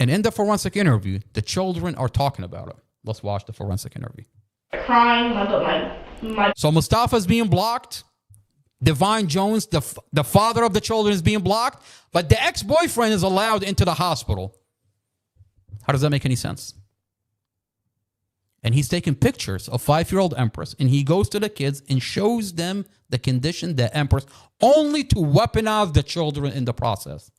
And in the forensic interview, the children are talking about it. Let's watch the forensic interview. Crying, my So Mostafa's being blocked. Divine Jones, the father of the children, is being blocked. But the ex-boyfriend is allowed into the hospital. How does that make any sense? And he's taking pictures of 5-year-old Empress. And he goes to the kids and shows them the condition, the Empress, only to weaponize the children in the process.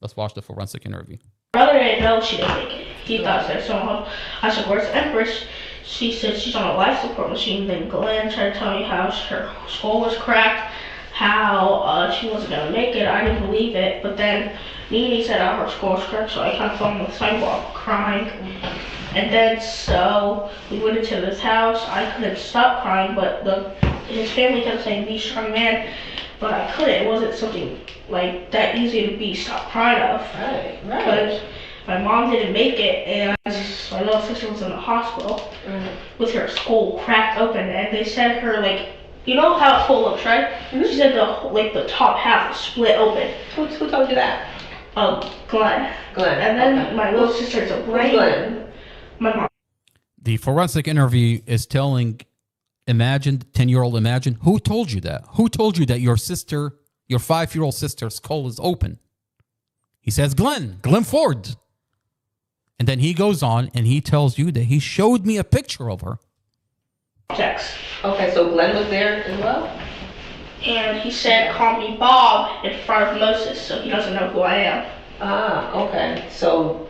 Let's watch the forensic interview. brother didn't know she didn't make it. He thought that someone, I said, where's Empress? She said she's on a life support machine. Then Glenn tried to tell me how her skull was cracked, how she wasn't going to make it. I didn't believe it. But then Nene said her skull was cracked, so I kind of fell on the sidewalk crying. And then so we went into this house. I couldn't stop crying, but his family kept saying, be strong, man. But I couldn't. It wasn't something like that easy to stop crying of. Right. Because my mom didn't make it, and my little sister was in the hospital with her skull cracked open, and they said her, like, you know how a skull looks, right? Mm-hmm. She said the top half was split open. Who told you that? Glenn. And then my little sister's a brain. Glenn. My mom. The forensic interview is telling, 10-year-old Imagine, who told you that? Who told you that your 5-year-old sister's skull is open? He says, Glenn Ford. And then he goes on and he tells you that he showed me a picture of her. Checks. Okay, so Glenn was there as well? And he said, call me Bob in front of Moses, so he doesn't know who I am. Ah, okay. So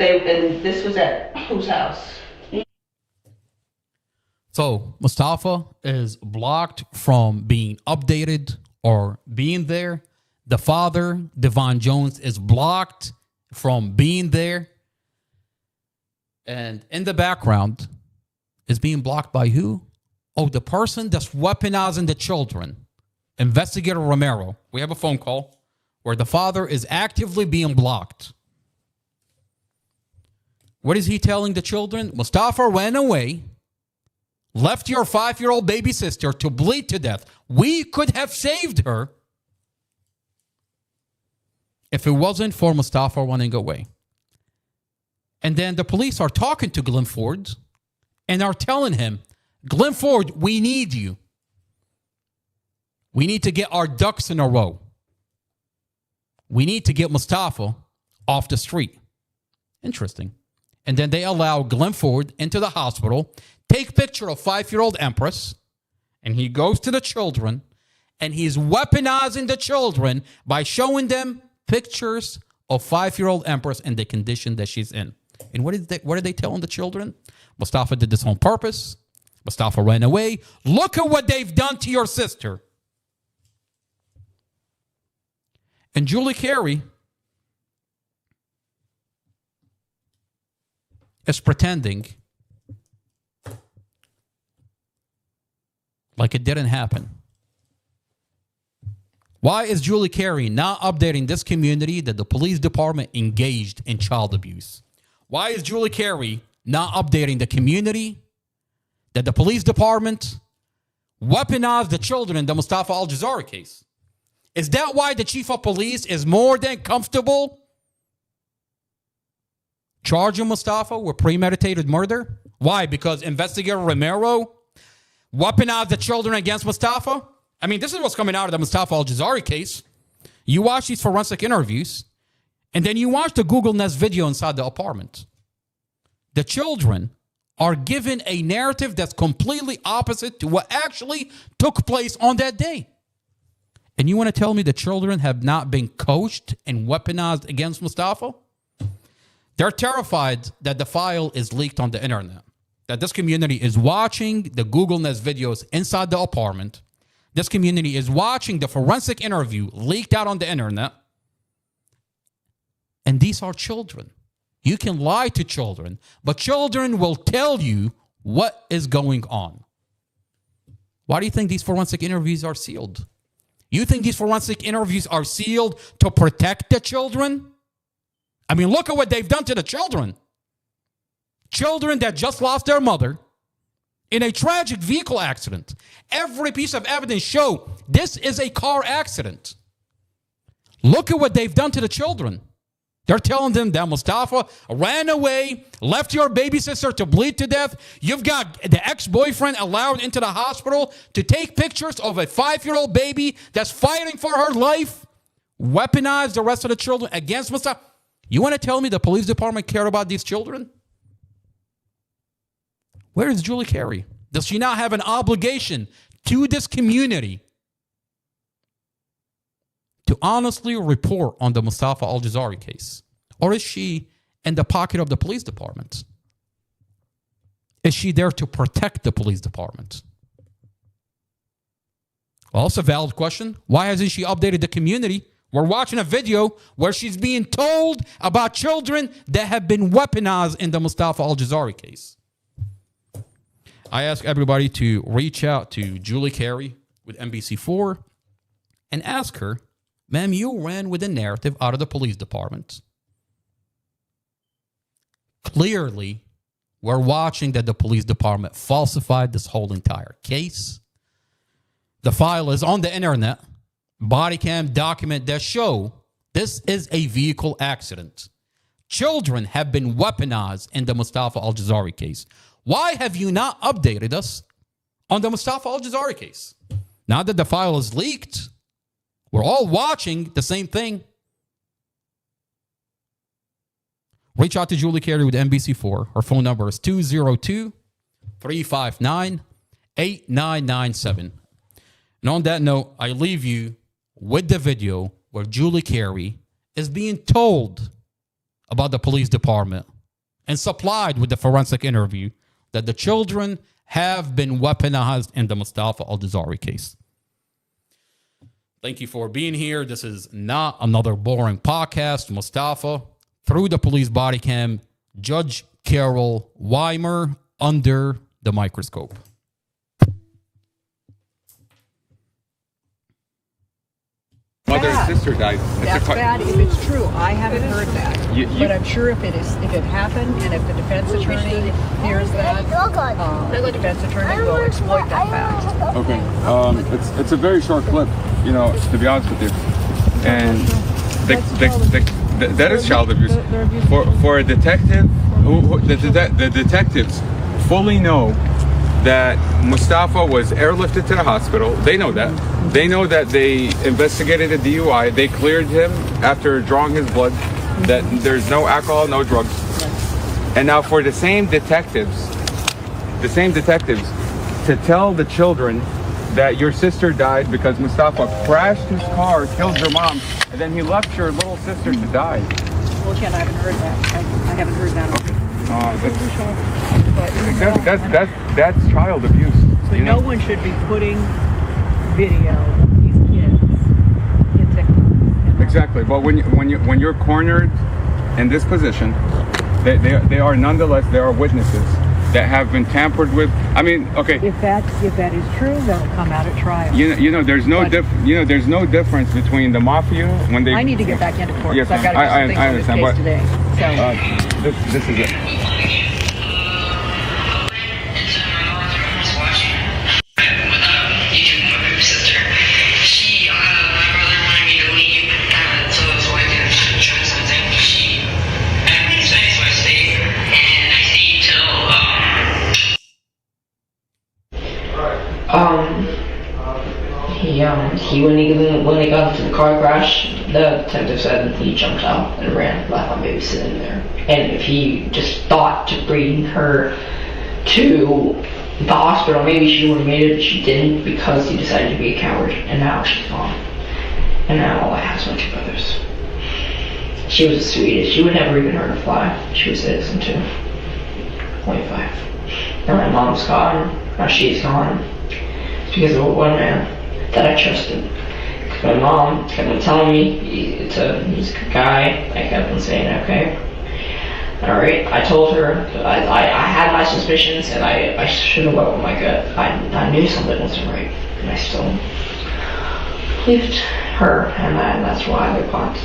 and this was at whose house? So Mostafa is blocked from being updated or being there. The father, Divine Jones, is blocked from being there. And in the background is being blocked by who? Oh, the person that's weaponizing the children. Investigator Romero. We have a phone call where the father is actively being blocked. What is he telling the children? Mostafa ran away, left your 5-year-old baby sister to bleed to death. We could have saved her if it wasn't for Mostafa running away. And then the police are talking to Glenn Ford and are telling him, Glenn Ford, we need you. We need to get our ducks in a row. We need to get Mostafa off the street. Interesting. And then they allow Glenn Ford into the hospital, take picture of 5-year-old Empress, and he goes to the children, and he's weaponizing the children by showing them pictures of 5-year-old Empress and the condition that she's in. And what are they telling the children? Mostafa did this on purpose. Mostafa ran away. Look at what they've done to your sister. And Julie Carey is pretending like it didn't happen. Why is Julie Carey not updating this community that the police department engaged in child abuse? Why is Julie Carey not updating the community that the police department weaponized the children in the Mostafa Aljazairy case? Is that why the chief of police is more than comfortable charging Mostafa with premeditated murder? Why? Because investigator Romero weaponized the children against Mostafa? I mean, this is what's coming out of the Mostafa Aljazairy case. You watch these forensic interviews, and then you watch the Google Nest video inside the apartment. The children are given a narrative that's completely opposite to what actually took place on that day. And you want to tell me the children have not been coached and weaponized against Mostafa? They're terrified that the file is leaked on the internet, that this community is watching the Google Nest videos inside the apartment. This community is watching the forensic interview leaked out on the internet. And these are children. You can lie to children, but children will tell you what is going on. Why do you think these forensic interviews are sealed? You think these forensic interviews are sealed to protect the children? I mean, look at what they've done to the children. Children that just lost their mother in a tragic vehicle accident. Every piece of evidence show this is a car accident. Look at what they've done to the children. They're telling them that Mostafa ran away, left your baby sister to bleed to death. You've got the ex-boyfriend allowed into the hospital to take pictures of a 5-year-old baby that's fighting for her life. Weaponize the rest of the children against Mostafa. You want to tell me the police department cared about these children? Where is Julie Carey? Does she not have an obligation to this community to honestly report on the Mostafa Aljazairy case? Or is she in the pocket of the police department? Is she there to protect the police department? Well, that's a valid question. Why hasn't she updated the community? We're watching a video where she's being told about children that have been weaponized in the Mostafa Aljazairy case. I ask everybody to reach out to Julie Carey with NBC4 and ask her, ma'am, you ran with a narrative out of the police department. Clearly, we're watching that the police department falsified this whole entire case. The file is on the internet. Body cam document that show this is a vehicle accident. Children have been weaponized in the Mostafa Aljazairy case. Why have you not updated us on the Mostafa Aljazairy case? Now that the file is leaked, we're all watching the same thing. Reach out to Julie Carey with NBC4. Her phone number is 202-359-8997. And on that note, I leave you with the video where Julie Carey is being told about the police department and supplied with the forensic interview that the children have been weaponized in the Mostafa Aljazairy case. Thank you for being here. This is not another boring podcast. Mostafa, through the police body cam, Judge Carol Weimer under the microscope. Mother and sister died. That's bad if it's true. I haven't heard that. But I'm sure if it happened, and if the defense attorney hears that, the defense attorney will exploit that fact. Okay. It's a very short clip, to be honest with you. And that is child abuse. For a detective, the detectives fully know that Mostafa was airlifted to the hospital. They know that. They know that they investigated a DUI. They cleared him after drawing his blood, that there's no alcohol, no drugs. And now for the same detectives to tell the children that your sister died because Mostafa crashed his car, killed your mom, and then he left your little sister to die. Well, Ken, I haven't heard that. I haven't heard that. That's child abuse. So no one should be putting video of these kids into exactly. But when you're cornered in this position, they are nonetheless witnesses that have been tampered with. I mean, okay. If that is true, that'll come out at trial. There's no difference between the mafia when they. I need to get back into court. Yes, I've got to do some things on this case today. So this is it. When he got into the car crash, the detective said he jumped out and ran, left my baby sitting there. And if he just thought to bring her to the hospital, maybe she would have made it, but she didn't because he decided to be a coward. And now she's gone. And now all I have is my 2 brothers. She was the sweetest. You would never even heard her fly. She was citizen too. 25. And my mom's gone. Now she's gone. It's because of one man that I trusted. Because my mom kept on telling me he's a good guy. I kept on saying, okay. Alright, I told her I had my suspicions and I should have went with my gut. I knew something wasn't right. And I still believed her, and that's why they blocked.